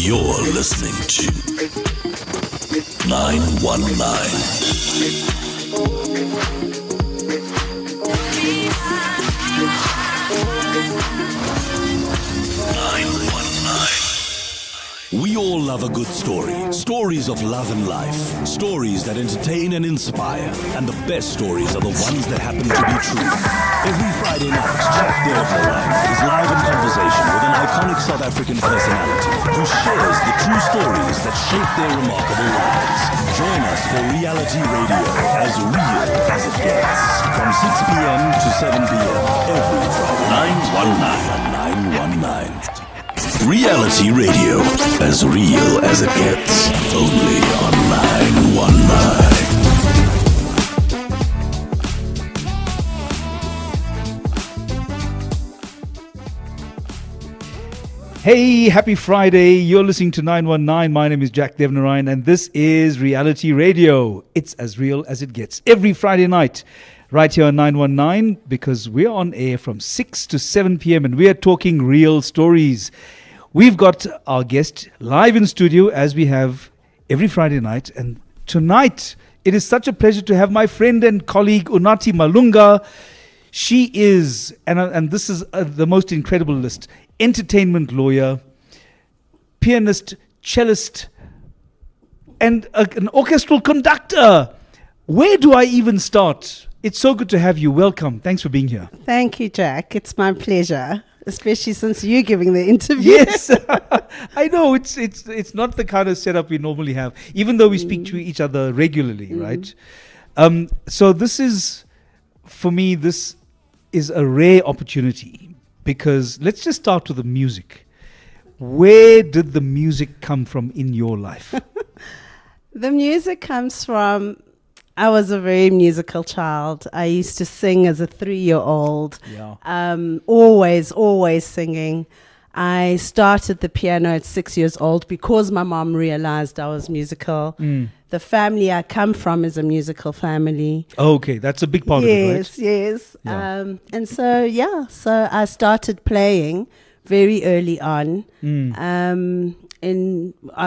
You're listening to 919. We all love a good story. Stories of love and life. Stories that entertain and inspire. And the best stories are the ones that happen to be true. Every Friday night, Jack Devnarain is live in conversation with an iconic South African personality who shares the true stories that shape their remarkable lives. Join us for reality radio, as real as it gets. From 6 p.m. to 7 p.m. every Friday. 919. Reality radio, as real as it gets, only on 919. Hey, happy Friday. You're listening to 919. My name is Jack Devnarain, and this is Reality Radio. It's as real as it gets. Every Friday night, right here on 919, because we're on air from 6 to 7 p.m. and we are talking real stories. We've got our guest live in studio, as we have every Friday night. And tonight, it is such a pleasure to have my friend and colleague, Unathi Malunga. She is, and this is the most incredible list, entertainment lawyer, pianist, cellist, and an orchestral conductor. Where do I even start? It's so good to have you. Welcome. Thanks for being here. Thank you, Jack. It's my pleasure, especially since you're giving the interview. Yes, I know it's not the kind of setup we normally have, even though we speak to each other regularly, right? So this is, for me, this is a rare opportunity, because let's just start with the music. Where did the music come from in your life? The music comes from, I was a very musical child. I used to sing as a 3-year-old. Yeah. Always singing. I started the piano at 6 years old because my mom realized I was musical. The family I come from is a musical family. Okay, that's a big part of it, right? Yes. Yeah. And so I started playing very early on. I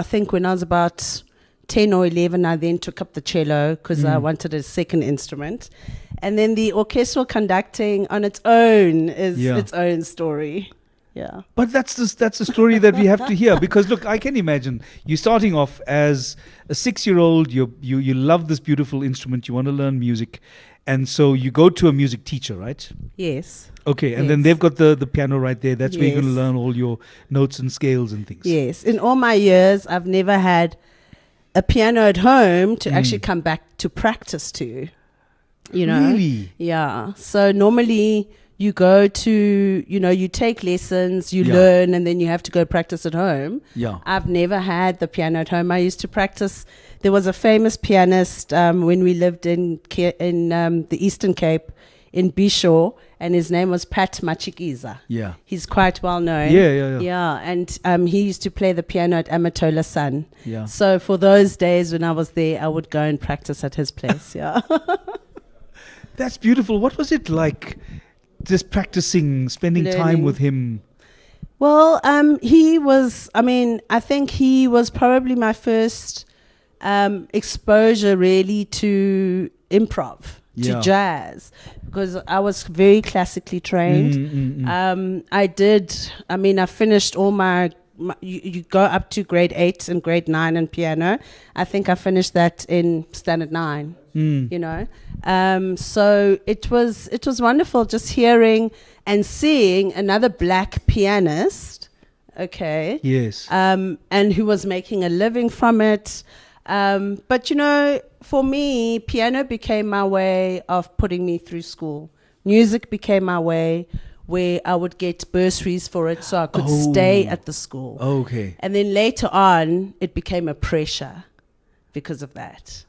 think when I was about 10 or 11, I then took up the cello because I wanted a second instrument. And then the orchestral conducting on its own is its own story. Yeah. But that's the story that we have to hear, because look, I can imagine you starting off as a 6-year-old. You love this beautiful instrument. You want to learn music, and so you go to a music teacher, right? Yes. Okay, and then they've got the piano right there. That's where you're going to learn all your notes and scales and things. Yes. In all my years, I've never had a piano at home to actually come back to practice to. You know? Really? Yeah. So normally you go to, you take lessons, you learn, and then you have to go practice at home. Yeah. I've never had the piano at home. I used to practice. There was a famous pianist when we lived in the Eastern Cape in Bishaw, and his name was Pat Machikiza. Yeah. He's quite well known. Yeah. And he used to play the piano at Amatola Sun. Yeah. So for those days when I was there, I would go and practice at his place. Yeah. That's beautiful. What was it like, just practicing, spending time with him? Well, I think he was probably my first exposure really to improv, to jazz, because I was very classically trained. I finished all my you go up to grade 8 and grade 9 in piano. I think I finished that in standard 9. So it was wonderful just hearing and seeing another black pianist, Yes. and who was making a living from it. But for me, piano became my way of putting me through school. Music became my way where I would get bursaries for it so I could stay at the school. Okay. And then later on, it became a pressure because of that.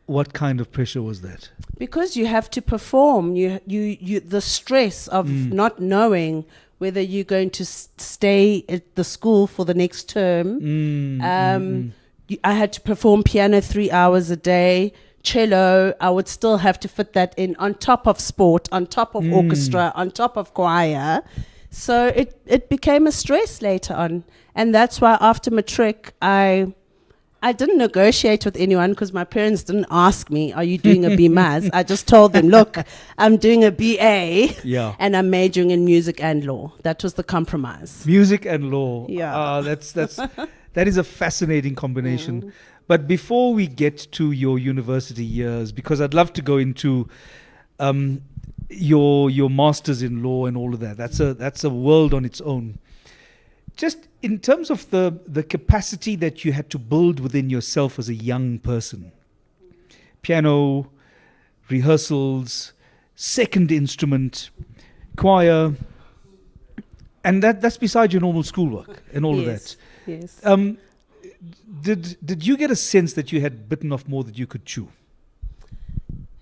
What kind of pressure was that? Because you have to perform. You the stress of not knowing whether you're going to stay at the school for the next term. I had to perform piano 3 hours a day. Cello, I would still have to fit that in on top of sport, on top of orchestra, on top of choir. So it became a stress later on. And that's why after matric, I didn't negotiate with anyone because my parents didn't ask me, are you doing a BMAS? I just told them, look, I'm doing a BA and I'm majoring in music and law. That was the compromise. Music and law. Yeah. That is a fascinating combination. But before we get to your university years, because I'd love to go into your masters in law and all of that. That's a world on its own. Just in terms of the capacity that you had to build within yourself as a young person, piano, rehearsals, second instrument, choir, and that's beside your normal schoolwork and all of that. Yes. Did you get a sense that you had bitten off more than you could chew?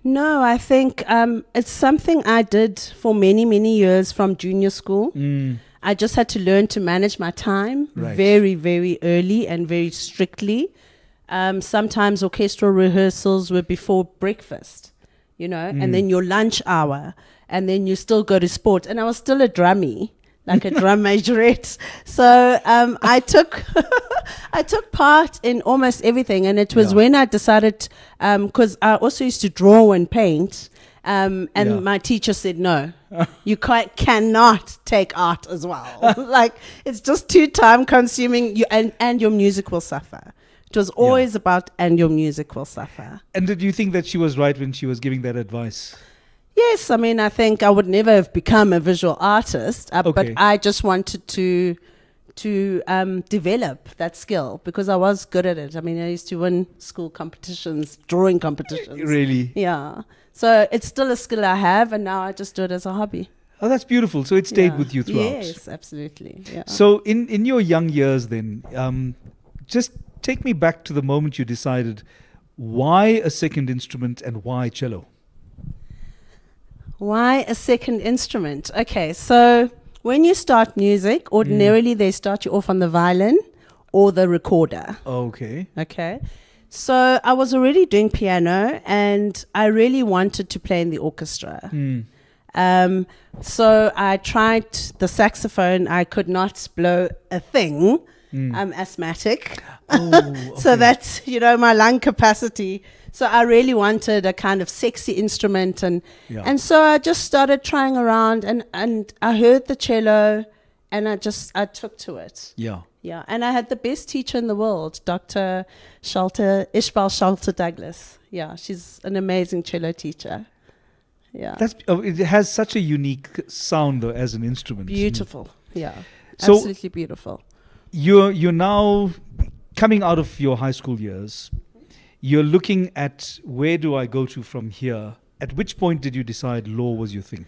No, I think it's something I did for many, many years from junior school. I just had to learn to manage my time very, very early and very strictly. Sometimes orchestral rehearsals were before breakfast, and then your lunch hour, and then you still go to sport. And I was still a drummie, like a drum majorette. So I took I took part in almost everything. And it was when I decided, because I also used to draw and paint. And my teacher said, no, you cannot take art as well. Like, it's just too time consuming, and your music will suffer. It was always about, and your music will suffer. And did you think that she was right when she was giving that advice? Yes, I mean, I think I would never have become a visual artist, but I just wanted to develop that skill because I was good at it. I mean, I used to win school competitions, drawing competitions. Really? Yeah. So it's still a skill I have, and now I just do it as a hobby. Oh, that's beautiful. So it stayed with you throughout. Yes, absolutely. Yeah. So in your young years then, just take me back to the moment you decided why a second instrument and why cello? Why a second instrument? Okay, so when you start music, ordinarily they start you off on the violin or the recorder. Okay. Okay. So I was already doing piano and I really wanted to play in the orchestra. So I tried the saxophone. I could not blow a thing. I'm asthmatic. So that's, my lung capacity. So I really wanted a kind of sexy instrument. And so I just started trying around and I heard the cello and I took to it. Yeah. Yeah, and I had the best teacher in the world, Dr. Ishbal Shalter Douglas. Yeah, she's an amazing cello teacher. Yeah. It has such a unique sound though as an instrument. Beautiful. Yeah. So absolutely beautiful. You're now coming out of your high school years. You're looking at where do I go to from here? At which point did you decide law was your thing?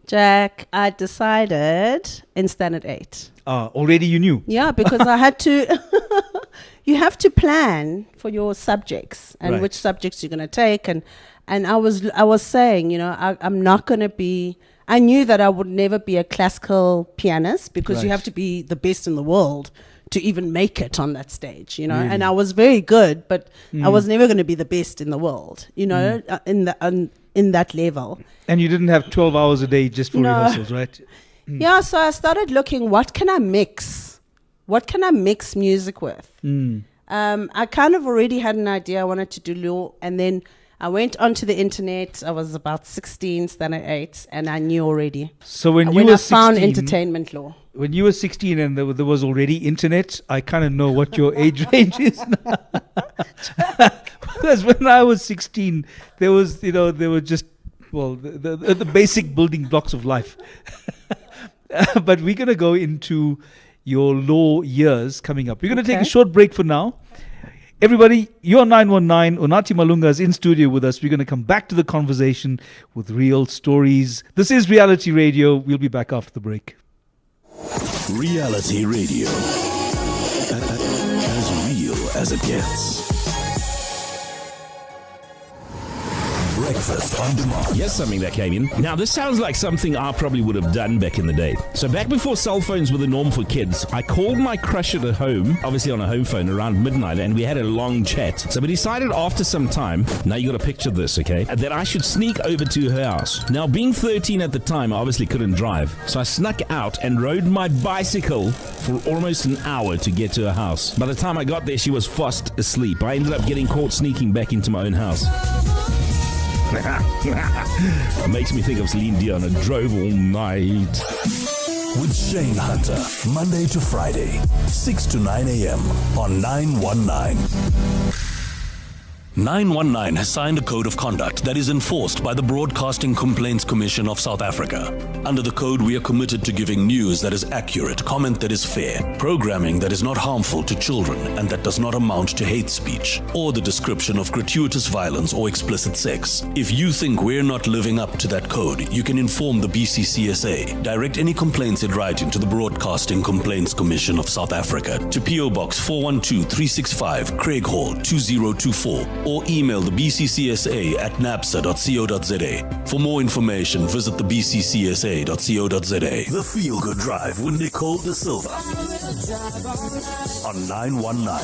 Jack, I decided in standard 8. Already you knew? Yeah, because I had to, you have to plan for your subjects and which subjects you're going to take. And I was saying, I'm not going to be, I knew that I would never be a classical pianist because you have to be the best in the world to even make it on that stage, Really? And I was very good, but I was never going to be the best in the world, in that level. And you didn't have 12 hours a day just for rehearsals, right? Yeah, so I started looking, what can I mix? What can I mix music with? I kind of already had an idea I wanted to do law, and then I went onto the internet. I was about 16, standard 8, and I knew already. So when I found entertainment law. When you were 16 and there was already internet, I kind of know what your age range is now. Because when I was 16, there were just, the basic building blocks of life. But we're going to go into your law years coming up. We're going to take a short break for now. Everybody, you're 919. Unathi Malunga is in studio with us. We're going to come back to the conversation with real stories. This is Reality Radio. We'll be back after the break. Reality Radio. As real as it gets. Breakfast on demand. Here's something that came in. Now, this sounds like something I probably would have done back in the day. So back before cell phones were the norm for kids, I called my crush at home, obviously on a home phone, around midnight, and we had a long chat. So we decided after some time, now you got to picture this, okay, that I should sneak over to her house. Now, being 13 at the time, I obviously couldn't drive. So I snuck out and rode my bicycle for almost an hour to get to her house. By the time I got there, she was fast asleep. I ended up getting caught sneaking back into my own house. It makes me think of Celine Dion. I drove all night. With Shane Hunter, Monday to Friday, 6 to 9 a.m. on 919. 919 has signed a code of conduct that is enforced by the Broadcasting Complaints Commission of South Africa. Under the code, we are committed to giving news that is accurate, comment that is fair, programming that is not harmful to children and that does not amount to hate speech, or the description of gratuitous violence or explicit sex. If you think we're not living up to that code, you can inform the BCCSA. Direct any complaints in writing to the Broadcasting Complaints Commission of South Africa to PO Box 412-365, Craig Hall 2024. Or email the BCCSA at napsa.co.za. For more information, visit the bccsa.co.za. The Feel Good Drive with Nicole De Silva on 919.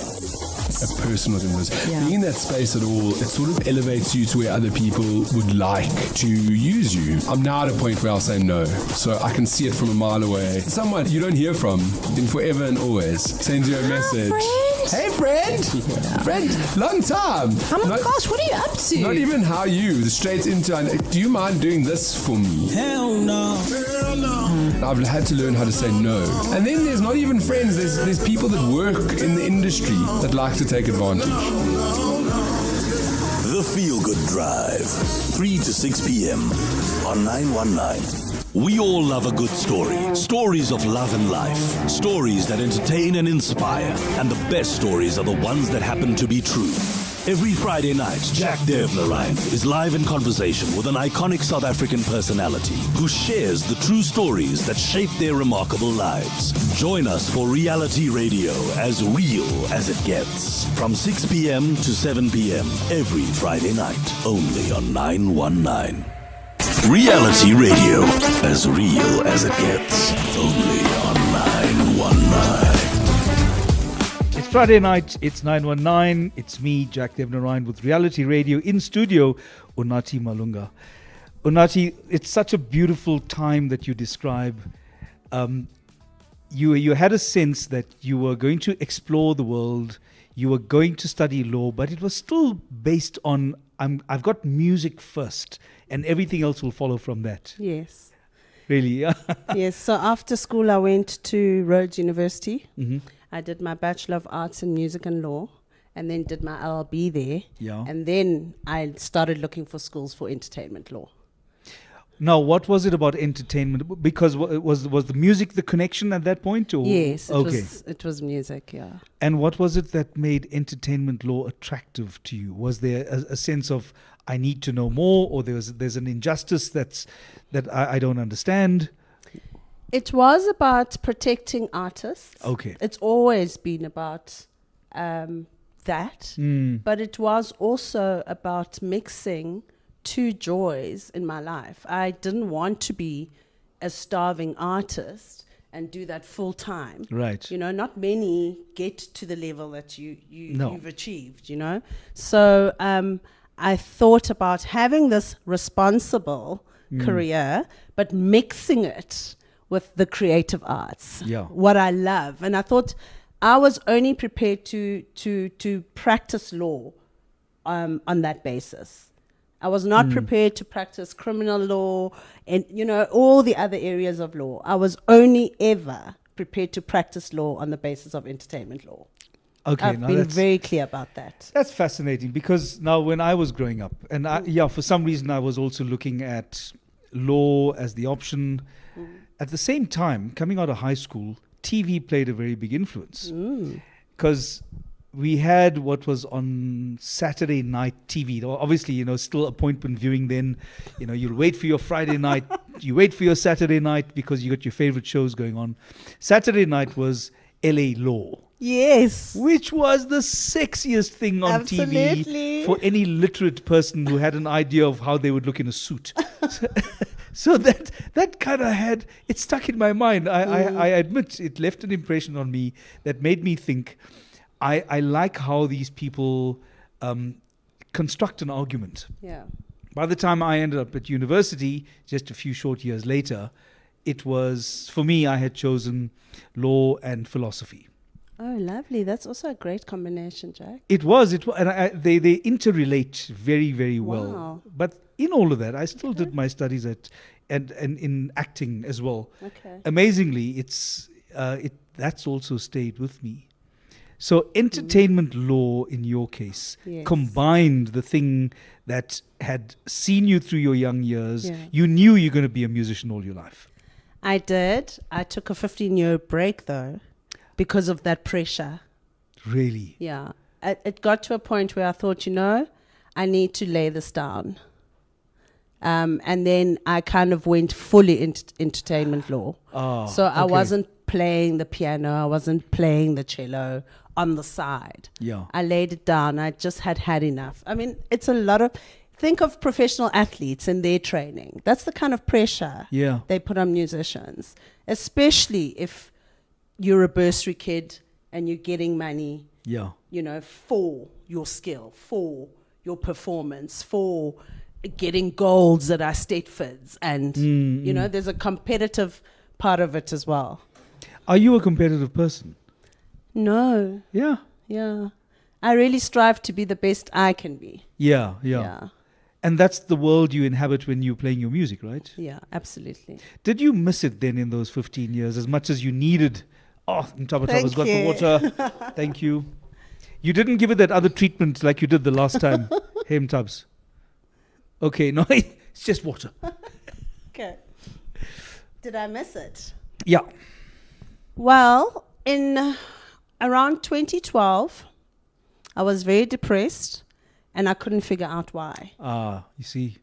A personal thing. Being in that space at all, it sort of elevates you to where other people would like to use you. I'm now at a point where I'll say no, so I can see it from a mile away. Someone you don't hear from in forever and always sends you a message. Hey, friend! Friend, long time! Oh my gosh, what are you up to? Not even how you, straight into, do you mind doing this for me? Hell no. Hell no. I've had to learn how to say no. And then there's not even friends, there's people that work in the industry that like to take advantage. The Feel Good Drive, 3 to 6 p.m. on 919. We all love a good story. Stories of love and life. Stories that entertain and inspire. And the best stories are the ones that happen to be true. Every Friday night, Jack Devnarain is live in conversation with an iconic South African personality who shares the true stories that shape their remarkable lives. Join us for reality radio as real as it gets. From 6 p.m. to 7 p.m. every Friday night, only on 919. Reality radio, as real as it gets, only on 919. It's Friday night, it's 919, it's me, Jack Devnarain, with Reality Radio. In studio, Unathi Malunga. Unathi, it's such a beautiful time that you describe. You had a sense that you were going to explore the world, you were going to study law, but it was still based on, I've got music first, and everything else will follow from that. Yes. Really? Yes. So after school, I went to Rhodes University. Mm-hmm. I did my Bachelor of Arts in Music and Law, and then did my LLB there. Yeah. And then I started looking for schools for entertainment law. Now, what was it about entertainment? Because was the music the connection at that point? Or? Yes, it was music, yeah. And what was it that made entertainment law attractive to you? Was there a sense of, I need to know more, or there's an injustice that I don't understand? It was about protecting artists. Okay. It's always been about that. But it was also about mixing two joys in my life. I didn't want to be a starving artist and do that full time. Right. You know, not many get to the level that you've achieved, you know. So I thought about having this responsible career, but mixing it with the creative arts, what I love. And I thought I was only prepared to practice law on that basis. I was not prepared to practice criminal law and, you know, all the other areas of law. I was only ever prepared to practice law on the basis of entertainment law. Okay, I've been very clear about that. That's fascinating, because now when I was growing up, and for some reason I was also looking at law as the option. At the same time, coming out of high school, TV played a very big influence. Because we had what was on Saturday night TV. Obviously, you know, still appointment viewing then. You know, you'll wait for your Friday night, you wait for your Saturday night because you got your favorite shows going on. Saturday night was LA Law. Yes. which was the sexiest thing on Absolutely. TV for any literate person who had an idea of how they would look in a suit. So that kind of it stuck in my mind. I admit it left an impression on me that made me think, I like how these people construct an argument. Yeah. By the time I ended up at university, just a few short years later, it was, for me, I had chosen law and philosophy. Oh, lovely. That's also a great combination, Jack. It was, and they interrelate very, very well. Wow. But in all of that, I still did my studies and in acting as well. Okay. Amazingly, that's also stayed with me. So entertainment law, in your case, Yes. combined the thing that had seen you through your young years. Yeah. You knew you're going to be a musician all your life. I did. I took a 15-year break, though, because of that pressure. Really? Yeah. It got to a point where I thought, I need to lay this down. And then I kind of went fully into entertainment law. So I wasn't playing the piano. I wasn't playing the cello on the side. Yeah. I laid it down. I just had enough. I mean, it's a lot of... Think of professional athletes and their training. That's the kind of pressure they put on musicians, especially if you're a bursary kid and you're getting money, for your skill, for your performance, for getting golds at our state fids. And, there's a competitive part of it as well. Are you a competitive person? No. Yeah. Yeah. I really strive to be the best I can be. Yeah. Yeah. And that's the world you inhabit when you're playing your music, right? Yeah, absolutely. Did you miss it then in those 15 years as much as you needed? Oh, Ntabataba's got the water. Thank you. You didn't give it that other treatment like you did the last time, Hem Tubbs. Okay, no, it's just water. Okay. Did I miss it? Yeah. Well, in around 2012, I was very depressed and I couldn't figure out why. You see.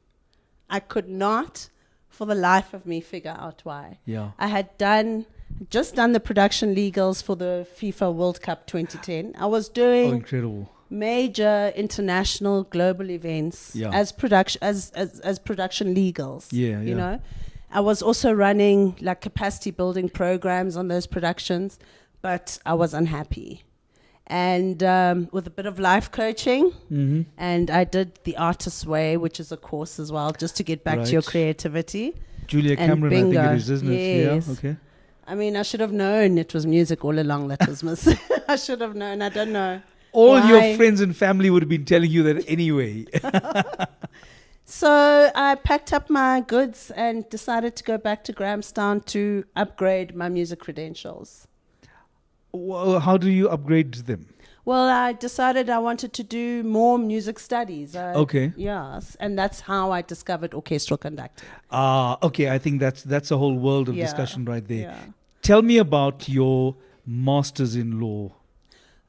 I could not, for the life of me, figure out why. Yeah. I had just done the production legals for the FIFA World Cup 2010. I was doing incredible. Major international global events as production legals. You know, I was also running like capacity building programs on those productions, but I was unhappy. And with a bit of life coaching, and I did the Artist's Way, which is a course as well, just to get back to your creativity. Julia Cameron, I think it is, isn't it? Yes. Yeah, okay. I mean, I should have known it was music all along that was missing. I should have known. I don't know. All your friends and family would have been telling you that anyway. So I packed up my goods and decided to go back to Grahamstown to upgrade my music credentials. Well, how do you upgrade them? Well, I decided I wanted to do more music studies. Okay. Yes, and that's how I discovered orchestral conducting. Okay. I think that's a whole world of discussion right there. Yeah. Tell me about your masters in law.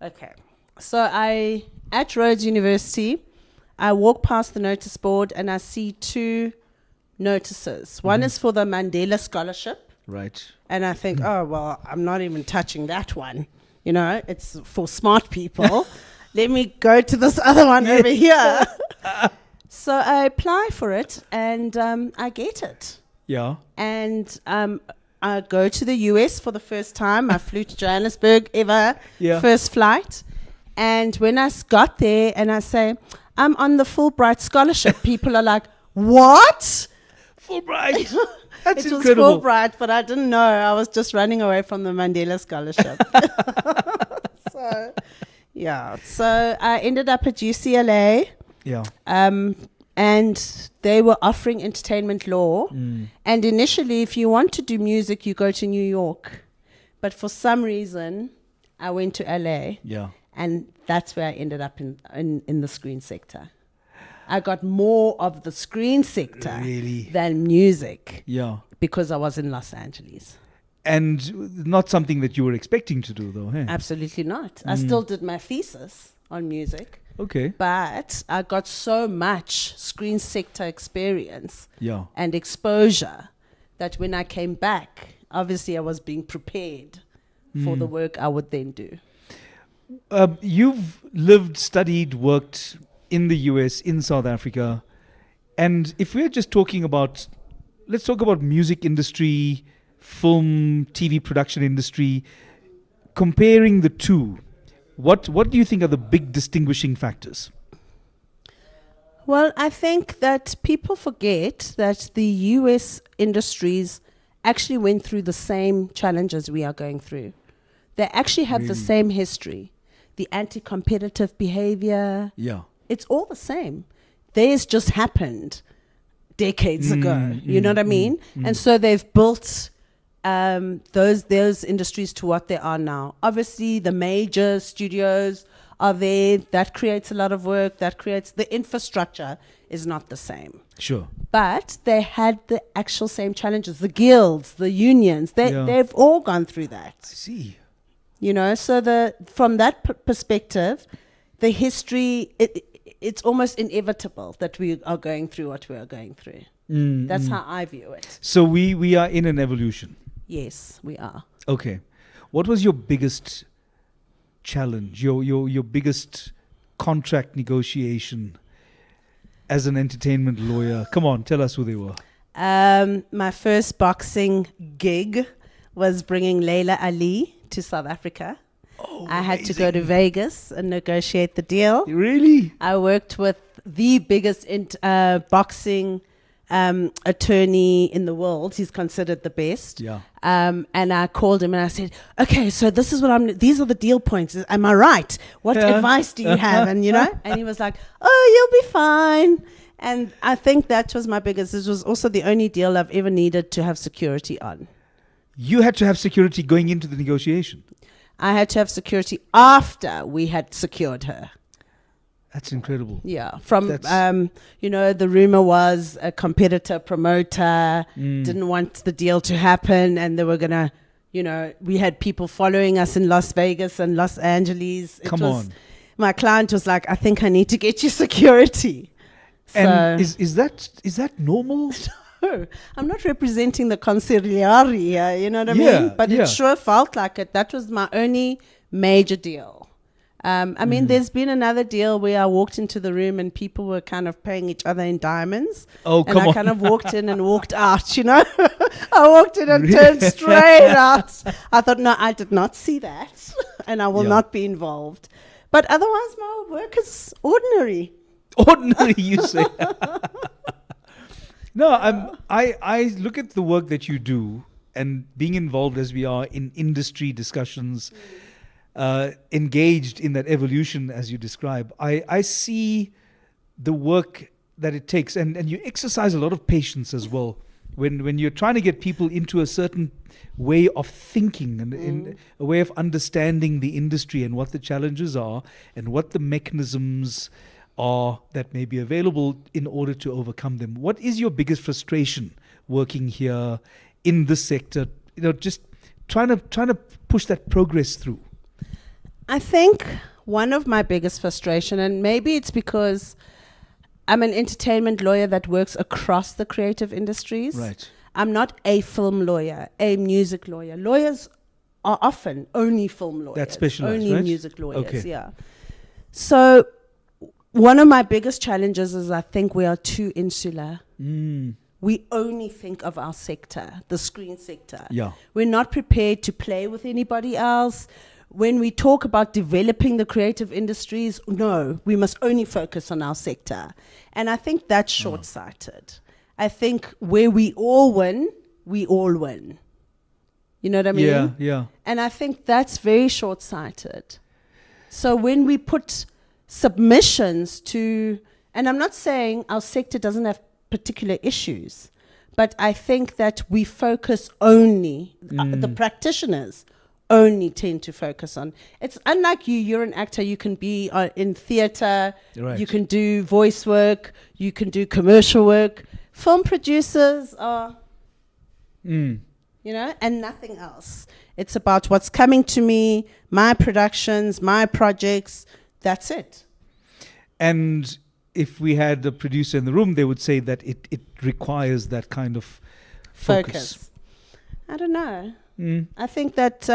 Okay. So at Rhodes University, I walk past the notice board and I see two notices. One is for the Mandela Scholarship. Right. And I think, oh, well, I'm not even touching that one. You know, it's for smart people. Let me go to this other one over here. So I apply for it and I get it. Yeah. And I go to the US for the first time. I flew to Johannesburg first flight. And when I got there and I say, I'm on the Fulbright scholarship, people are like, what? Fulbright. That's it incredible. was Fulbright, but I didn't know. I was just running away from the Mandela scholarship. So I ended up at UCLA. Yeah. And they were offering entertainment law. And initially, if you want to do music, you go to New York. But for some reason, I went to LA. Yeah. And that's where I ended up in the screen sector. I got more of the screen sector than music. Yeah. Because I was in Los Angeles. And not something that you were expecting to do, though, hey? Absolutely not. I still did my thesis on music. Okay. But I got so much screen sector experience and exposure that when I came back, obviously I was being prepared for the work I would then do. You've lived, studied, worked in the US, in South Africa. And if we're just talking about, let's talk about music industry, film, TV production industry, comparing the two, what do you think are the big distinguishing factors? Well, I think that people forget that the US industries actually went through the same challenges we are going through. They actually have the same history. The anti-competitive behavior. Yeah. It's all the same. Theirs just happened decades ago. You know what I mean? And so they've built those industries to what they are now. Obviously, the major studios are there. That creates a lot of work. That creates the infrastructure is not the same. Sure. But they had the actual same challenges. The guilds, the unions, they've all gone through that. I see. You know, so from that perspective, the history, it's almost inevitable that we are going through what we are going through. That's how I view it. So we are in an evolution. Yes, we are. Okay. What was your biggest challenge, your biggest contract negotiation as an entertainment lawyer? Come on, tell us who they were. My first boxing gig was bringing Layla Ali to South Africa. Oh, I had to go to Vegas and negotiate the deal. Really? I worked with the biggest boxing attorney in the world. He's considered the best. Yeah. And I called him and I said, okay, so this is what these are the deal points. Am I right? What advice do you have? And, and he was like, oh, you'll be fine. And I think that was my biggest. This was also the only deal I've ever needed to have security on. You had to have security going into the negotiation. I had to have security after we had secured her. That's incredible. Yeah. The rumor was a competitor promoter didn't want the deal to happen, and they were going to, we had people following us in Las Vegas and Los Angeles. Come on. My client was like, I think I need to get you security. And is that normal? No, I'm not representing the consigliere here, you know what I mean? But it sure felt like it. That was my only major deal. There's been another deal where I walked into the room and people were kind of paying each other in diamonds. Oh, come on. And I kind of walked in and walked out, I walked in and turned straight out. I thought, no, I did not see that. And I will not be involved. But otherwise, my work is ordinary. Ordinary, you say? No, I look at the work that you do and being involved as we are in industry discussions, engaged in that evolution as you describe. I see the work that it takes, and you exercise a lot of patience as well when you're trying to get people into a certain way of thinking and in a way of understanding the industry and what the challenges are and what the mechanisms are that may be available in order to overcome them. What is your biggest frustration working here in this sector? Just trying to push that progress through. I think one of my biggest frustration, and maybe it's because I'm an entertainment lawyer that works across the creative industries. Right. I'm not a film lawyer, a music lawyer. Lawyers are often only film lawyers. That's specialized, only right? music lawyers, Okay. yeah. So one of my biggest challenges is I think we are too insular. We only think of our sector, the screen sector. Yeah. We're not prepared to play with anybody else. When we talk about developing the creative industries, no, we must only focus on our sector. And I think that's short-sighted. I think where we all win, we all win. You know what I mean? Yeah. And I think that's very short-sighted. So when we put submissions to, and I'm not saying our sector doesn't have particular issues, but I think that we focus only, the practitioners only tend to focus on. It's unlike you're an actor, you can be in theater, Right. you can do voice work, you can do commercial work. Film producers are, and nothing else. It's about what's coming to me, my productions, my projects. That's it. And if we had a producer in the room, they would say that it requires that kind of focus. I don't know. I think that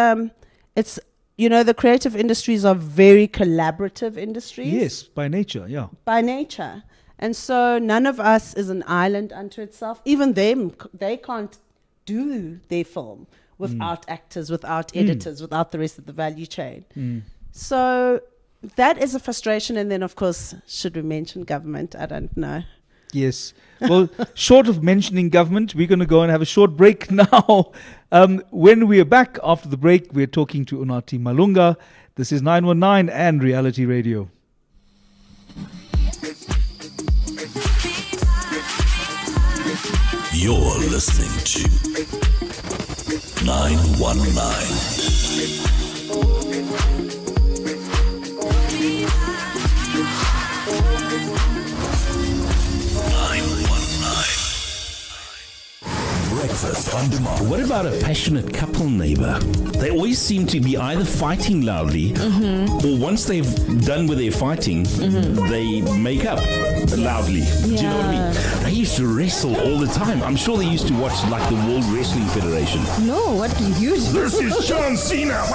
the creative industries are very collaborative industries. Yes, by nature, yeah. By nature. And so none of us is an island unto itself. Even them, they can't do their film without actors, without editors, without the rest of the value chain. So that is a frustration. And then, of course, should we mention government? I don't know. Yes. Well, short of mentioning government, we're going to go and have a short break now. When we are back after the break, we're talking to Unathi Malunga. This is 919 and Reality Radio. You're listening to 919. Breakfast on demand. What about a passionate couple, neighbor? They always seem to be either fighting loudly, or once they've done with their fighting, they make up loudly. Do you know what I mean? They used to wrestle all the time. I'm sure they used to watch like the World Wrestling Federation. No, what do you do? This is John Cena.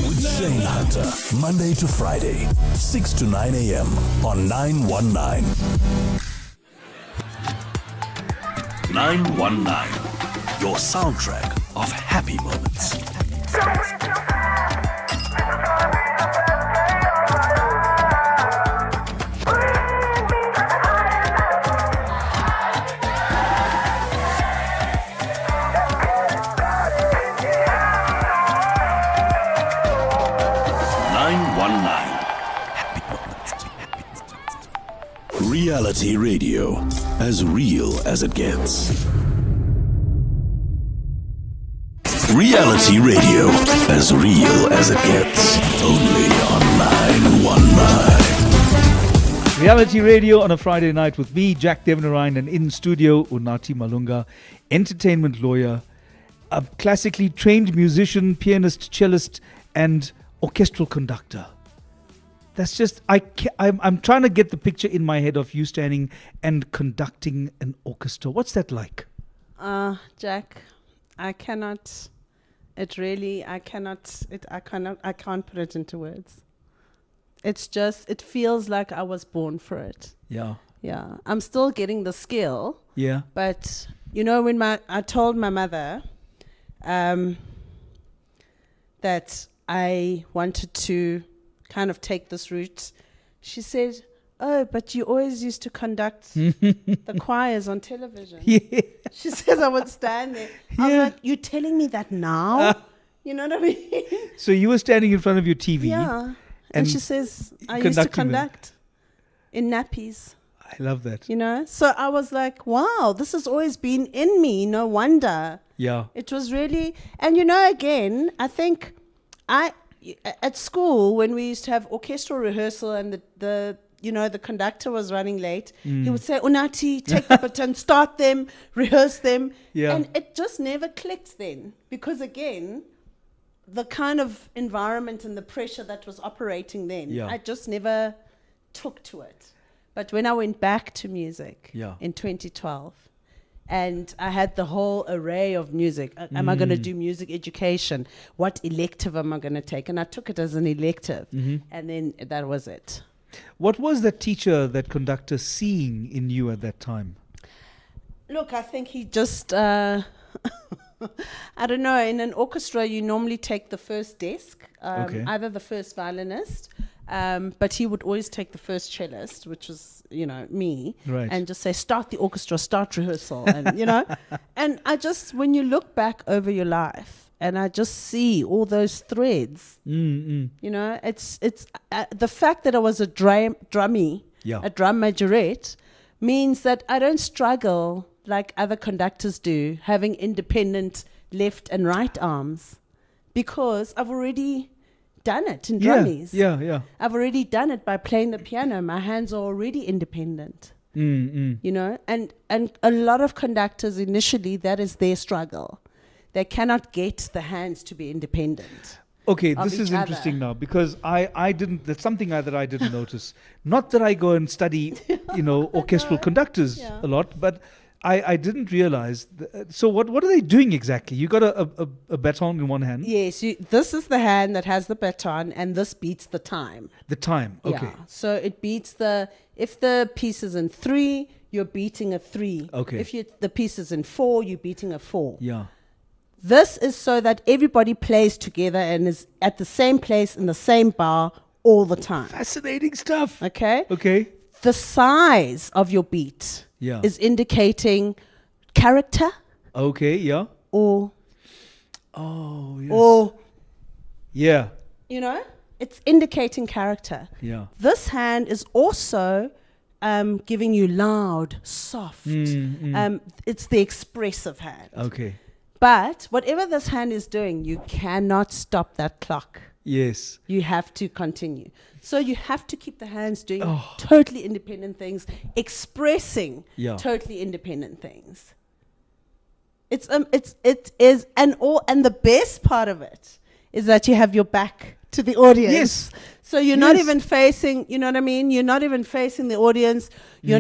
With Shane Hunter, Monday to Friday, 6 to 9 a.m. on 919. 919, your soundtrack of happy moments. Reality Radio, as real as it gets. Reality Radio, as real as it gets. Only on 919. Reality Radio on a Friday night with me, Jack Devnarain, and in studio, Unathi Malunga, entertainment lawyer, a classically trained musician, pianist, cellist, and orchestral conductor. That's just, I'm trying to get the picture in my head of you standing and conducting an orchestra. What's that like? Jack, I can't put it into words. It's just, it feels like I was born for it. Yeah. Yeah. I'm still getting the skill. Yeah. But, when I told my mother that I wanted to kind of take this route, she said, "Oh, but you always used to conduct the choirs on television." Yeah. She says I would stand there. I was like, "You're telling me that now?" You know what I mean? So you were standing in front of your TV. Yeah. And she says, "I used to conduct in nappies." I love that. So I was like, wow, this has always been in me. No wonder. Yeah. It was really, and again, I think at school, when we used to have orchestral rehearsal and the conductor was running late, he would say, "Unathi, take the baton, start them, rehearse them." Yeah. And it just never clicked then. Because again, the kind of environment and the pressure that was operating then, I just never took to it. But when I went back to music in 2012, and I had the whole array of music. Am I going to do music education? What elective am I going to take? And I took it as an elective. And then that was it. What was that teacher, that conductor, seeing in you at that time? Look, I think he just, I don't know, in an orchestra, you normally take the first desk, either the first violinist, but he would always take the first cellist, which was, me, right, and just say, "Start the orchestra, start rehearsal," and and I just, when you look back over your life, and I just see all those threads, it's the fact that I was a drummy, a drum majorette, means that I don't struggle like other conductors do, having independent left and right arms, because I've already done it in drummies. Yeah. I've already done it by playing the piano. My hands are already independent. And a lot of conductors initially, that is their struggle. They cannot get the hands to be independent. Okay, this is interesting now, because I didn't, that's something that I didn't notice. Not that I go and study, orchestral conductors a lot, but I didn't realize. So what are they doing exactly? You got a baton in one hand. Yes, this is the hand that has the baton, and this beats the time. The time. Okay. Yeah. So it beats if the piece is in 3, you're beating a 3. Okay. If the piece is in 4, you're beating a 4. Yeah. This is so that everybody plays together and is at the same place in the same bar all the time. Fascinating stuff. Okay? Okay. The size of your beat is indicating character Okay. Yeah. or Yeah. it's indicating character. Yeah. This hand is also giving you loud, soft. It's the expressive hand. Okay. But whatever this hand is doing, you cannot stop that clock. Yes. You have to continue. So you have to keep the hands doing totally independent things, expressing totally independent things. It is, and the best part of it is that you have your back to the audience. Yes. So you're not even facing, you know what I mean? You're not even facing the audience. You're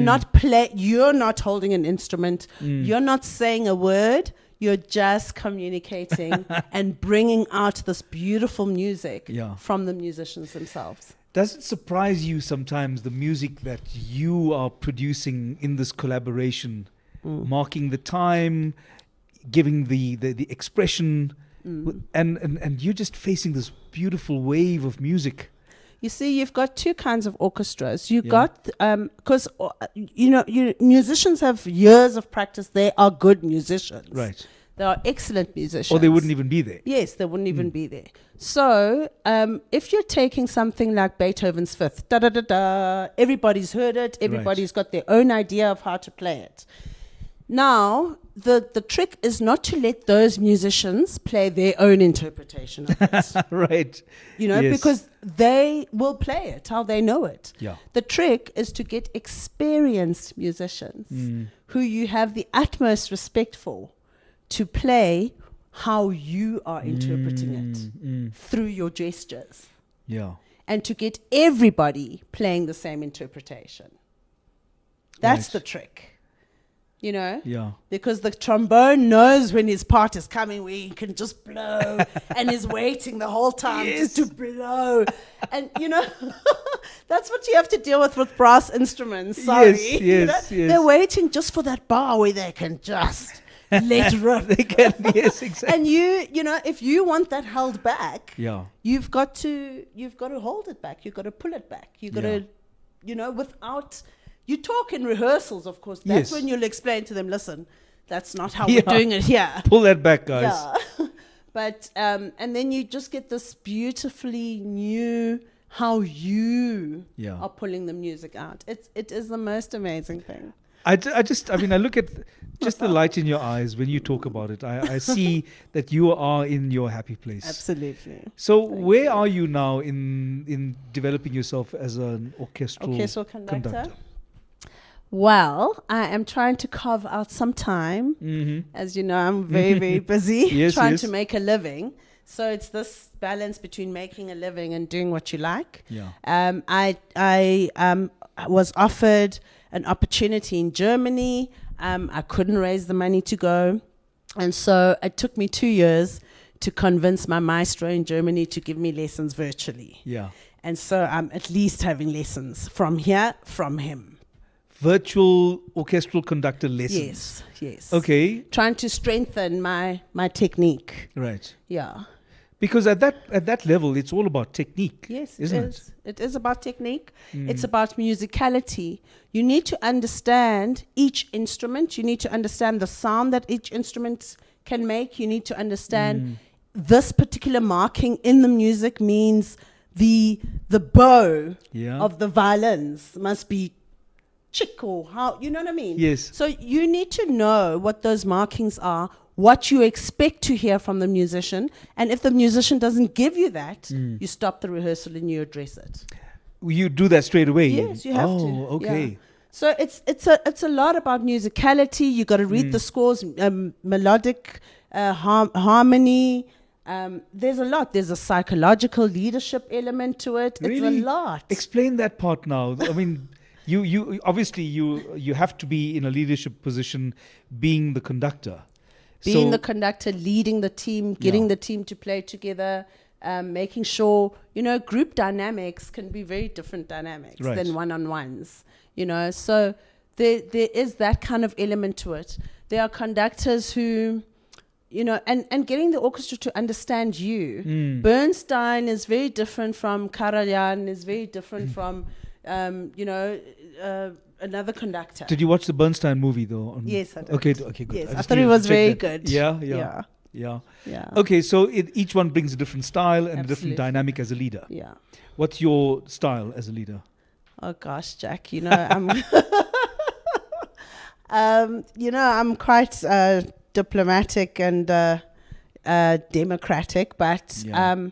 you're not holding an instrument. You're not saying a word. You're just communicating and bringing out this beautiful music from the musicians themselves. Does it surprise you sometimes, the music that you are producing in this collaboration, marking the time, giving the expression, and you're just facing this beautiful wave of music? You see, you've got two kinds of orchestras. You got, because, musicians have years of practice. They are good musicians. Right. They are excellent musicians. Or they wouldn't even be there. Yes, they wouldn't even be there. So, if you're taking something like Beethoven's Fifth, da-da-da-da, everybody's heard it. Everybody's got their own idea of how to play it. Now, the trick is not to let those musicians play their own interpretation of it. Right. Because they will play it how they know it. Yeah. The trick is to get experienced musicians who you have the utmost respect for to play how you are interpreting it through your gestures. Yeah. And to get everybody playing the same interpretation. That's the trick. Yeah. Because the trombone knows when his part is coming, where he can just blow and is waiting the whole time just to blow. And, that's what you have to deal with brass instruments. Sorry. Yes. They're waiting just for that bar where they can just let rip. They can, yes, exactly. And if you want that held back, you've got to hold it back. You've got to pull it back. You've got to, without... You talk in rehearsals, of course. That's when you'll explain to them, listen, that's not how we're doing it here. Pull that back, guys. Yeah. But, and then you just get this beautifully new, how you are pulling the music out. It is the most amazing thing. I look at just the light in your eyes when you talk about it. I see that you are in your happy place. Absolutely. So where are you now in developing yourself as an orchestral conductor? Well, I am trying to carve out some time. As you know, I'm very, very busy trying to make a living. So it's this balance between making a living and doing what you like. Yeah. I was offered an opportunity in Germany. I couldn't raise the money to go. And so it took me 2 years to convince my maestro in Germany to give me lessons virtually. Yeah. And so I'm at least having lessons from him. Virtual orchestral conductor lessons. Yes. Okay. Trying to strengthen my technique. Right. Yeah. Because at that level, it's all about technique. Yes, isn't it? It is about technique. It's about musicality. You need to understand each instrument. You need to understand the sound that each instrument can make. You need to understand this particular marking in the music means the bow of the violins must be chick or how, you know what I mean? Yes. So you need to know what those markings are, what you expect to hear from the musician, and if the musician doesn't give you that, you stop the rehearsal and you address it. You do that straight away? Yes, you have to. Oh, okay. Yeah. So it's a lot about musicality. You got to read the scores, melodic harmony. There's a lot. There's a psychological leadership element to it. Really? It's a lot. Explain that part now. I mean, You obviously you have to be in a leadership position, being the conductor. Being So- the conductor, leading the team, getting the team to play together, making sure, group dynamics can be very different dynamics Right. than one-on-ones, So there is that kind of element to it. There are conductors who, and getting the orchestra to understand you. Bernstein is very different from Karajan, is very different from, another conductor. Did you watch the Bernstein movie though? Yes, I did. Okay, good. Yes, I just thought it needed was to check very that. good. Yeah. Yeah. Okay, so each one brings a different style and a different Absolutely. dynamic as a leader. Yeah. What's your style as a leader? Oh gosh, Jack, I'm I'm quite diplomatic and democratic, but Yeah.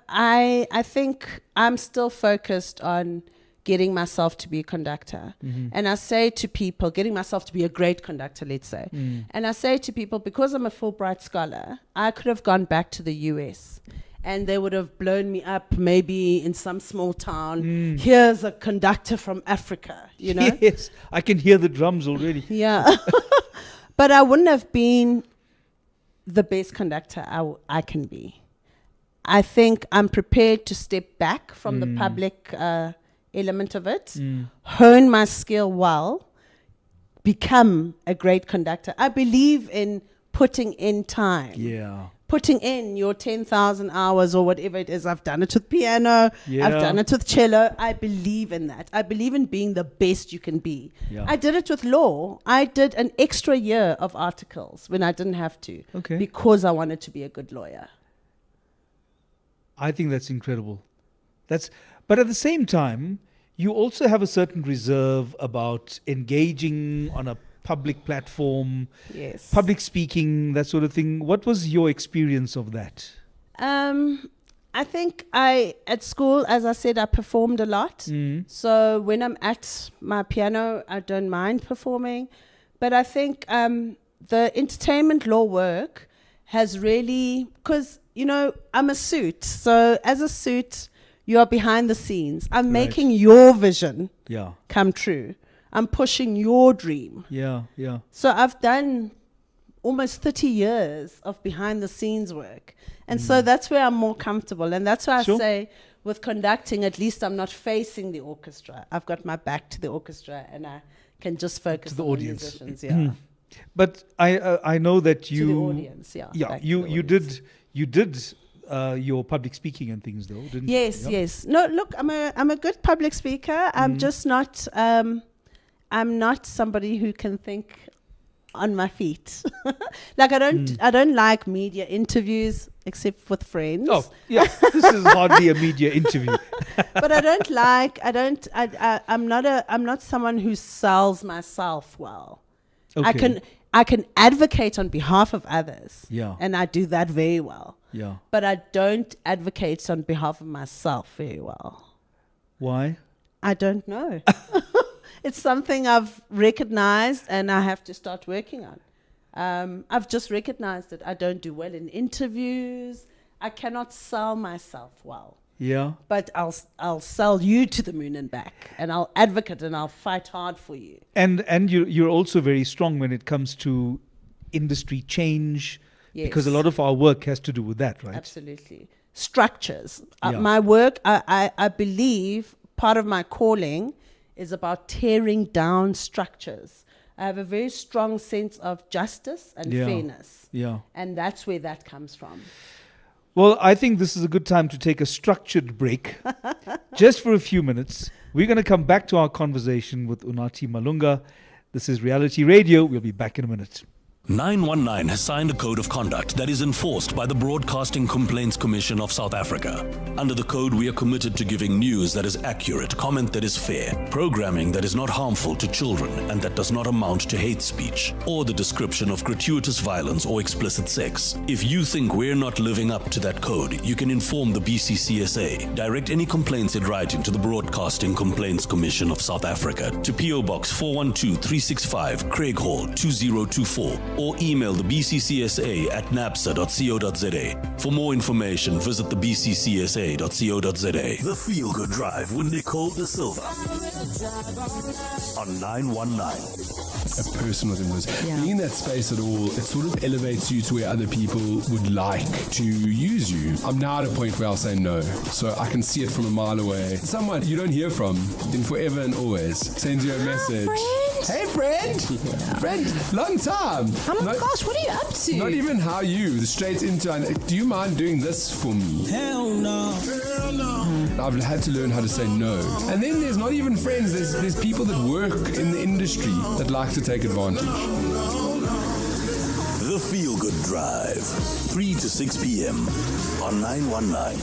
I think I'm still focused on getting myself to be a conductor. And I say to people, getting myself to be a great conductor, let's say. And I say to people, because I'm a Fulbright scholar, I could have gone back to the US and they would have blown me up maybe in some small town. Here's a conductor from Africa, Yes, I can hear the drums already. Yeah. But I wouldn't have been the best conductor I can be. I think I'm prepared to step back from the public element of it, hone my skill well, become a great conductor. I believe in putting in time. Yeah. Putting in your 10,000 hours or whatever it is. I've done it with piano. Yeah. I've done it with cello. I believe in that. I believe in being the best you can be. Yeah. I did it with law. I did an extra year of articles when I didn't have to. Okay. Because I wanted to be a good lawyer. I think that's incredible. But at the same time, you also have a certain reserve about engaging on a public platform, Yes. public speaking, that sort of thing. What was your experience of that? I think at school, as I said, I performed a lot. So when I'm at my piano, I don't mind performing. But I think the entertainment law work has really, because, I'm a suit. So as a suit, you are behind the scenes. I'm making your vision Yeah. come true. I'm pushing your dream. Yeah. So I've done almost 30 years of behind the scenes work. And so that's where I'm more comfortable. And that's why Sure. I say with conducting, at least I'm not facing the orchestra. I've got my back to the orchestra and I can just focus To the on audience. the musicians. Yeah. But I know that you To the audience, yeah. Yeah, back to you the you audience. did your public speaking and things though, didn't Yes, you? Yeah. yes. No, look, I'm a good public speaker. I'm just not I'm not somebody who can think on my feet. Like I don't like media interviews except with friends. Oh, yeah. This is hardly a media interview. But I'm not someone who sells myself well. Okay. I can advocate on behalf of others. Yeah. And I do that very well. Yeah. But I don't advocate on behalf of myself very well. Why? I don't know. It's something I've recognized and I have to start working on. I've just recognized that I don't do well in interviews. I cannot sell myself well. Yeah. But I'll sell you to the moon and back, and I'll advocate and I'll fight hard for you. And you're also very strong when it comes to industry change, because a Yes. lot of our work has to do with that, right? Absolutely. Structures. Yeah. My work, I believe part of my calling is about tearing down structures. I have a very strong sense of justice and Yeah. fairness. Yeah. And that's where that comes from. Well, I think this is a good time to take a structured break, just for a few minutes. We're going to come back to our conversation with Unathi Malunga. This is Reality Radio. We'll be back in a minute. 919 has signed a code of conduct that is enforced by the Broadcasting Complaints Commission of South Africa. Under the code, we are committed to giving news that is accurate, comment that is fair, programming that is not harmful to children and that does not amount to hate speech, or the description of gratuitous violence or explicit sex. If you think we're not living up to that code, you can inform the BCCSA. Direct any complaints in writing to the Broadcasting Complaints Commission of South Africa to PO Box 412365, Craig Hall 2024. Or email the BCCSA at napsa.co.za. For more information, visit the bccsa.co.za. The Feel Good Drive with Nicole De Silva. on 919. A person within this. Being in that space at all, it sort of elevates you to where other people would like to use you. I'm now at a point where I'll say no. So I can see it from a mile away. Someone you don't hear from in forever and always sends you a message. Hey, friend! Friend, long time! Oh my gosh, what are you up to? Not even how you, straight into, do you mind doing this for me? Hell no. Hell no. I've had to learn how to say no. And then there's not even friends, there's people that work in the industry that like to take advantage. The Feel Good Drive, 3 to 6 p.m. on 919.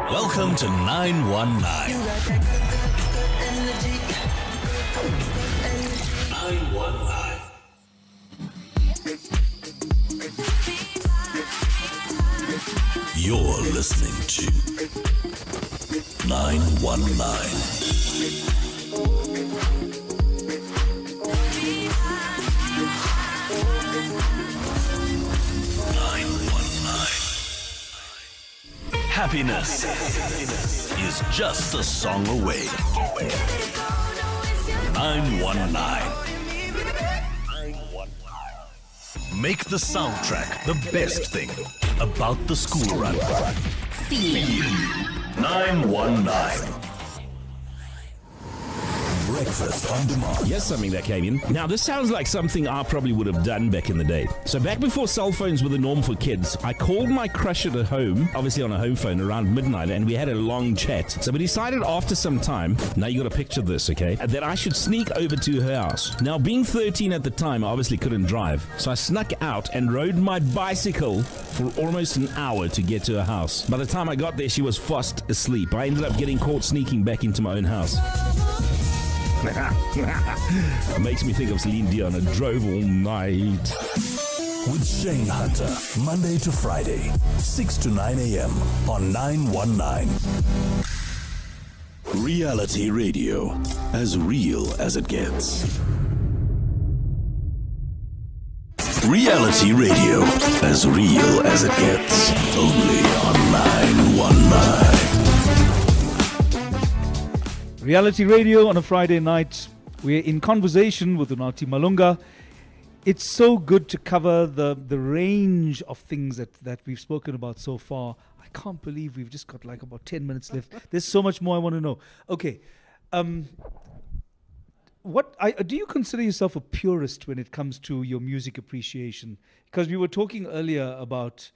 Welcome to 919. 919. You're listening to 919. Happiness is just a song away. 919. Make the soundtrack the best thing about the school run. Feel 919. Breakfast on demand. Here's something that came in. Now, this sounds like something I probably would have done back in the day. So back before cell phones were the norm for kids, I called my crush at home, obviously on a home phone, around midnight, and we had a long chat. So we decided after some time, now you got to picture this, okay, that I should sneak over to her house. Now, being 13 at the time, I obviously couldn't drive. So I snuck out and rode my bicycle for almost an hour to get to her house. By the time I got there, she was fast asleep. I ended up getting caught sneaking back into my own house. Makes me think of Celine Dion. I drove all night. With Shane Hunter, Monday to Friday, 6 to 9 a.m. on 919. Reality radio, as real as it gets. Reality radio, as real as it gets. Only on 919. Reality radio on a Friday night. We're in conversation with Unathi Malunga. It's so good to cover the range of things that we've spoken about so far. I can't believe we've just got like about 10 minutes left. There's so much more I want to know. Okay. Do you consider yourself a purist when it comes to your music appreciation? Because we were talking earlier about,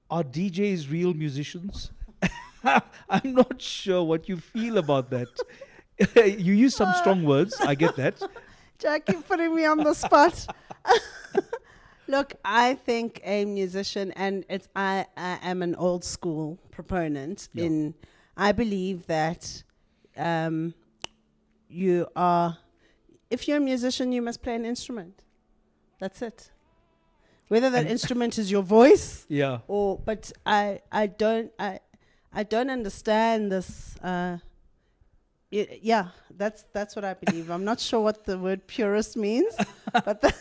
are DJs real musicians? I'm not sure what you feel about that. You use some strong words. I get that. Jack, you're putting me on the spot. Look, I think a musician, and I am an old school proponent in, I believe that if you're a musician, you must play an instrument. That's it. Whether that instrument is your voice, but I don't understand this. That's what I believe. I'm not sure what the word purist means, but that's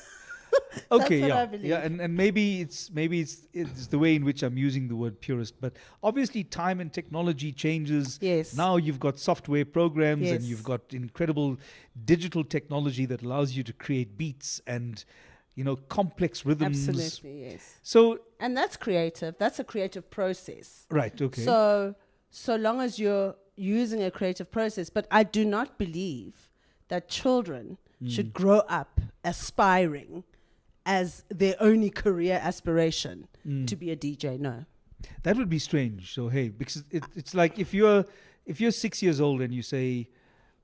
what I believe. And maybe it's the way in which I'm using the word purist. But obviously, time and technology changes. Yes. Now you've got software programs, Yes. and you've got incredible digital technology that allows you to create beats and complex rhythms. Absolutely, yes. So, and that's creative. That's a creative process. Right. Okay. So long as you're using a creative process, but I do not believe that children should grow up aspiring as their only career aspiration to be a DJ. No. That would be strange. So hey, because it's like if you're 6 years old and you say,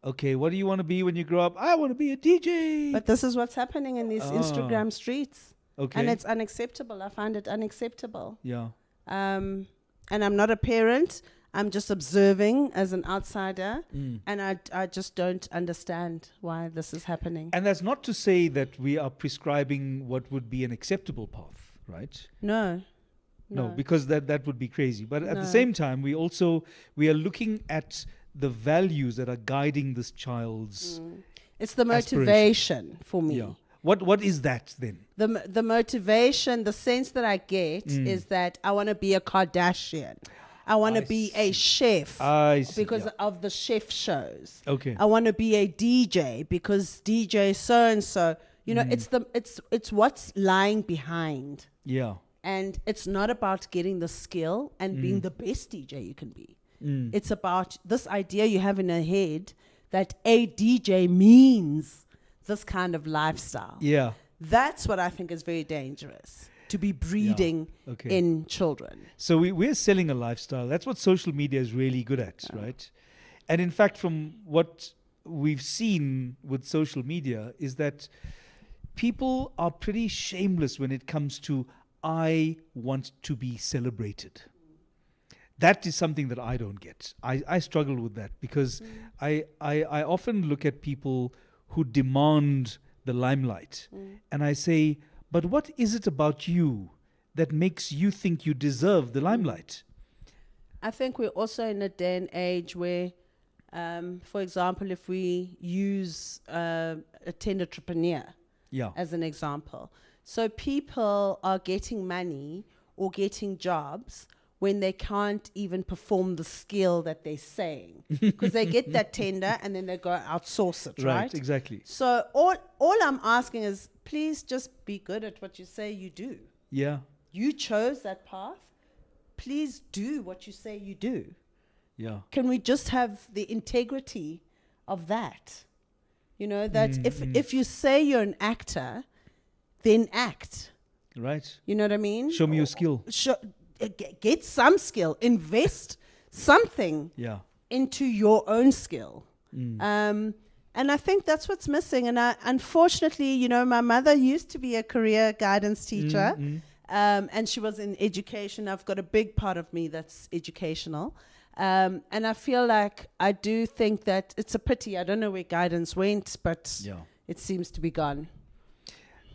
okay, what do you want to be when you grow up? I want to be a DJ. But this is what's happening in these Instagram streets. Okay. And it's unacceptable. I find it unacceptable. Yeah. And I'm not a parent. I'm just observing as an outsider. And I just don't understand why this is happening. And that's not to say that we are prescribing what would be an acceptable path, right? No, because that would be crazy. But at the same time, we are looking at the values that are guiding this child's it's the motivation for me. Yeah. What is that then? The motivation, the sense that I get is that I want to be a Kardashian. I want to I be a chef I see, because yeah. of the chef shows. Okay. I want to be a DJ because DJ so and so. You know, it's what's lying behind. Yeah. And it's not about getting the skill and being the best DJ you can be. It's about this idea you have in your head that a DJ means this kind of lifestyle. Yeah. That's what I think is very dangerous, to be breeding Okay. in children. So we're selling a lifestyle. That's what social media is really good at, right? And in fact, from what we've seen with social media is that people are pretty shameless when it comes to, I want to be celebrated. That is something that I don't get. I struggle with that because I often look at people who demand the limelight and I say, but what is it about you that makes you think you deserve the limelight? I think we're also in a day and age where, for example, if we use a tendertrepreneur Yeah. as an example. So people are getting money or getting jobs when they can't even perform the skill that they're saying. Because they get that tender and then they go outsource it, right? Exactly. So all I'm asking is, please just be good at what you say you do. Yeah. You chose that path. Please do what you say you do. Yeah. Can we just have the integrity of that? You know, that if you say you're an actor, then act. Right. You know what I mean? Show me your skill. Get some skill. Invest something Yeah. into your own skill. And I think that's what's missing. And unfortunately, you know, my mother used to be a career guidance teacher. And she was in education. I've got a big part of me that's educational. And I feel like I do think that it's a pity. I don't know where guidance went, but it seems to be gone.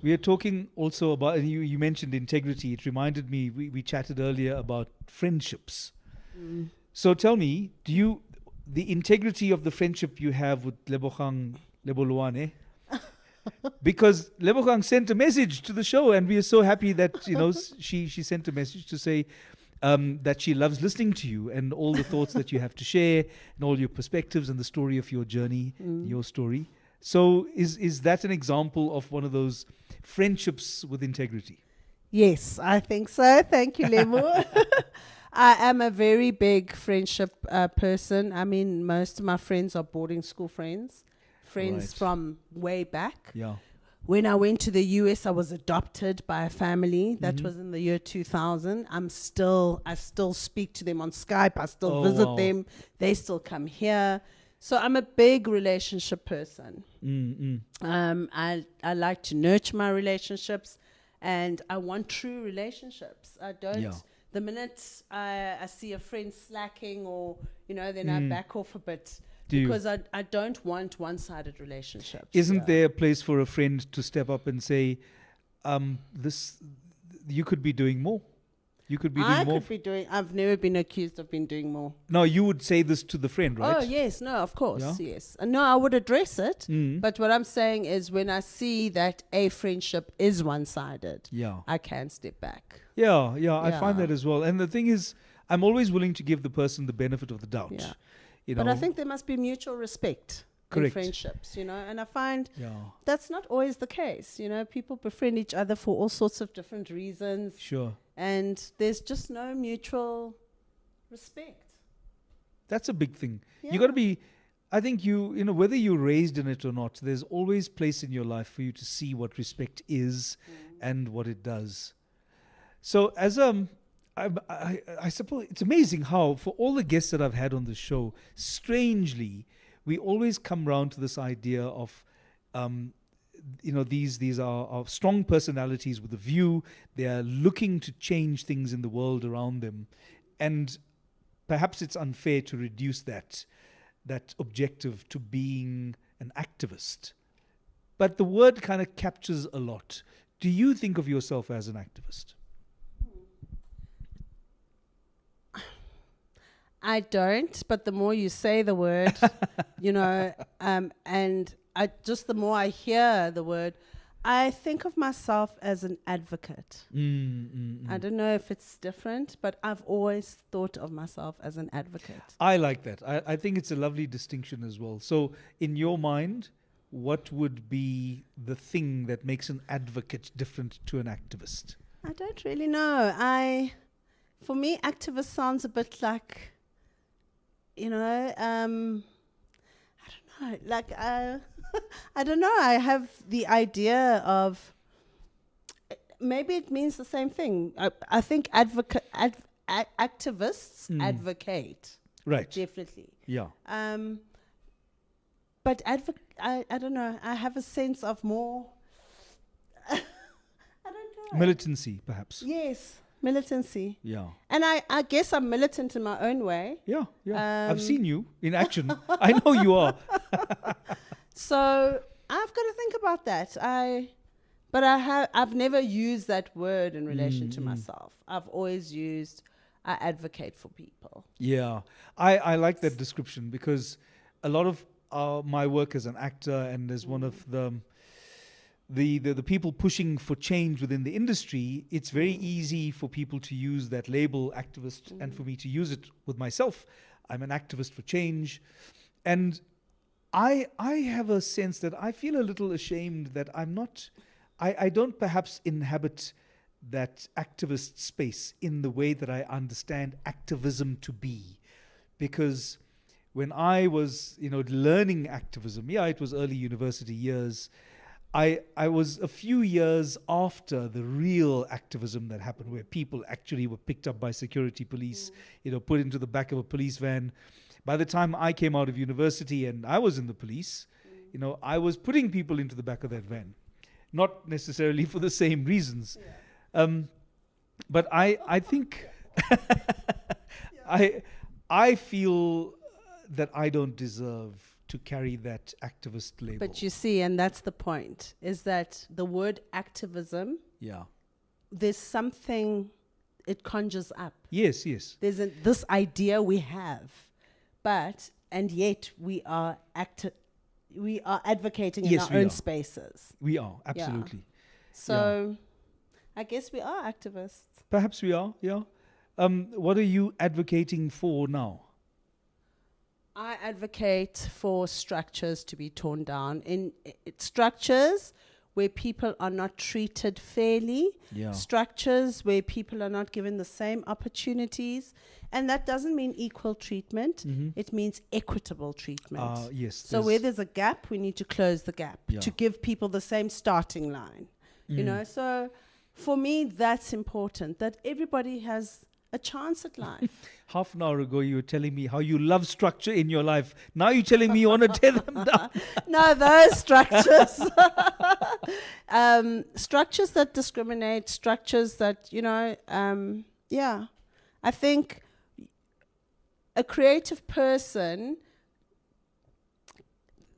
We are talking also about, and you mentioned integrity. It reminded me, we chatted earlier about friendships. So tell me, the integrity of the friendship you have with Lebogang Leboluane, because Lebogang sent a message to the show and we are so happy that, you know, she sent a message to say that she loves listening to you and all the thoughts that you have to share and all your perspectives and the story of your journey, your story. So is that an example of one of those friendships with integrity? Yes, I think so. Thank you, Lemu. I am a very big friendship person. I mean, most of my friends are boarding school friends Right. from way back. Yeah. When I went to the US, I was adopted by a family. That was in the year 2000. I still speak to them on Skype. I still visit them. They still come here. So I'm a big relationship person. I like to nurture my relationships, and I want true relationships. I don't. Yeah. The minute I see a friend slacking, or then I back off a bit. Because I don't want one-sided relationships. Isn't there a place for a friend to step up and say, you could be doing more? You could be doing more. I've never been accused of being doing more. No, you would say this to the friend, right? Oh, yes. No, of course. Yeah? Yes. No, I would address it. But what I'm saying is when I see that a friendship is one-sided, I can step back. Yeah, I find that as well. And the thing is, I'm always willing to give the person the benefit of the doubt. Yeah. You But know? I think there must be mutual respect in friendships, and I find that's not always the case. People befriend each other for all sorts of different reasons. Sure. And there's just no mutual respect. That's a big thing. Yeah. You got to be, I think whether you're raised in it or not, there's always place in your life for you to see what respect is and what it does. So as I suppose it's amazing how, for all the guests that I've had on the show, strangely, we always come round to this idea of, these are strong personalities with a view. They are looking to change things in the world around them. And perhaps it's unfair to reduce that objective to being an activist. But the word kind of captures a lot. Do you think of yourself as an activist? I don't, but the more you say the word, and the more I hear the word, I think of myself as an advocate. I don't know if it's different, but I've always thought of myself as an advocate. I like that. I think it's a lovely distinction as well. So, in your mind, what would be the thing that makes an advocate different to an activist? I don't really know. For me, activist sounds a bit like, I don't know, like, I don't know. I have the idea of, maybe it means the same thing. I think activists advocate. Right. Definitely. Yeah. But I don't know. I have a sense of more, I don't know. Militancy, perhaps. Yes, militancy. Yeah. And I guess I'm militant in my own way. Yeah, yeah. I've seen you in action. I know you are. So I've got to think about that. I've never used that word in relation to myself. I've always used I advocate for people. Yeah. I like that description because a lot of my work as an actor and as one of the people pushing for change within the industry, it's very easy for people to use that label activist and for me to use it with myself. I'm an activist for change. And I have a sense that I feel a little ashamed that I'm not, I don't perhaps inhabit that activist space in the way that I understand activism to be. Because when I was, learning activism, it was early university years, I was a few years after the real activism that happened, where people actually were picked up by security police, put into the back of a police van. By the time I came out of university and I was in the police, I was putting people into the back of that van, not necessarily for the same reasons. But I think I feel that I don't deserve to carry that activist label. But you see, and that's the point, is that the word activism, there's something it conjures up. Yes. There's this idea we have, and yet we are advocating in our own spaces. We are, absolutely. Yeah. So I guess we are activists. Perhaps we are, yeah. What are you advocating for now? I advocate for structures to be torn down. In structures where people are not treated fairly, structures where people are not given the same opportunities. And that doesn't mean equal treatment. It means equitable treatment. Yes. So where there's a gap, we need to close the gap to give people the same starting line. So for me, that's important, that everybody has a chance at life. Half an hour ago, you were telling me how you love structure in your life. Now you're telling me you want to tear them down. No, those structures. Structures that discriminate, structures that, I think a creative person,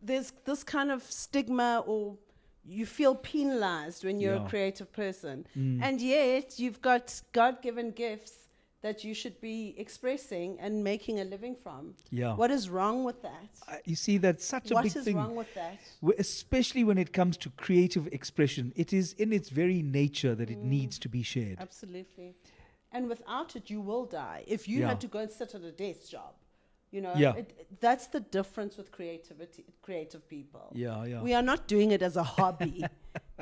there's this kind of stigma, or you feel penalized when you're a creative person. And yet you've got God-given gifts that you should be expressing and making a living from. Yeah. What is wrong with that? You see, that's such a big thing. What is wrong with that? Especially when it comes to creative expression. It is in its very nature that it needs to be shared. Absolutely. And without it, you will die. If you had to go and sit at a desk job, that's the difference with creative people. We are not doing it as a hobby.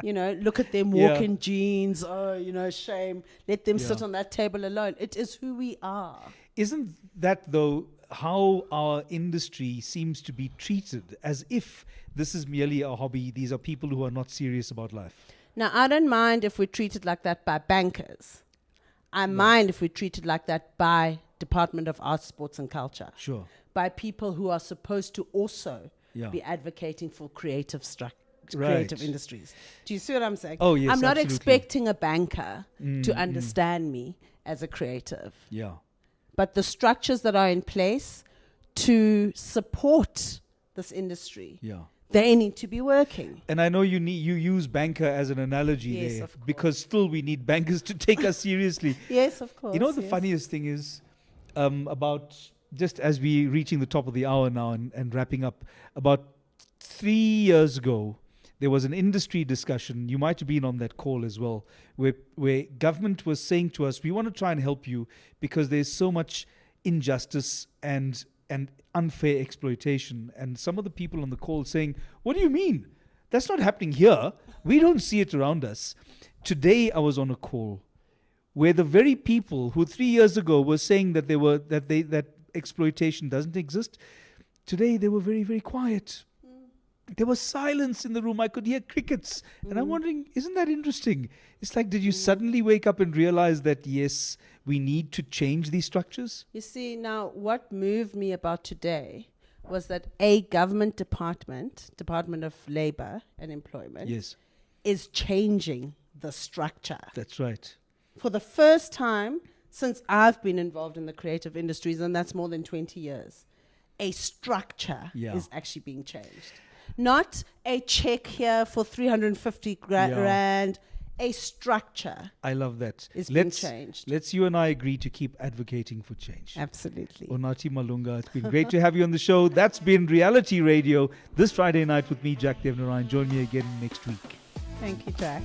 Look at them walk in jeans. Oh, shame. Let them sit on that table alone. It is who we are. Isn't that, though, how our industry seems to be treated, as if this is merely a hobby? These are people who are not serious about life. Now, I don't mind if we're treated like that by bankers. I mind if we're treated like that by Department of Arts, Sports and Culture. Sure. By people who are supposed to also be advocating for creative industries. Do you see what I'm saying? Oh, yes, I'm not absolutely. expecting a banker to understand me as a creative. Yeah. But the structures that are in place to support this industry, they need to be working. And I know you use banker as an analogy there, because still we need bankers to take us seriously. Yes, of course. The funniest thing is, about just as we're reaching the top of the hour now and wrapping up, about 3 years ago, there was an industry discussion. You might have been on that call as well, where government was saying to us, we want to try and help you because there's so much injustice and unfair exploitation. And some of the people on the call saying, what do you mean? That's not happening here. We don't see it around us. Today I was on a call where the very people who 3 years ago were saying that that exploitation doesn't exist, today they were very, very quiet. There was silence in the room. I could hear crickets. And I'm wondering, isn't that interesting? It's like, did you suddenly wake up and realize that, yes, we need to change these structures? You see, now what moved me about today was that a government Department of Labor and Employment, Yes, is changing the structure. that's right. For the first time since I've been involved in the creative industries, and that's more than 20 years, a structure is actually being changed. Not a check here for 350 rand. A structure. I love that. Is being changed. Let's you and I agree to keep advocating for change. Absolutely. Unathi Malunga, it's been great to have you on the show. That's been Reality Radio this Friday night with me, Jack Devnarain. Join me again next week. Thank you, Jack.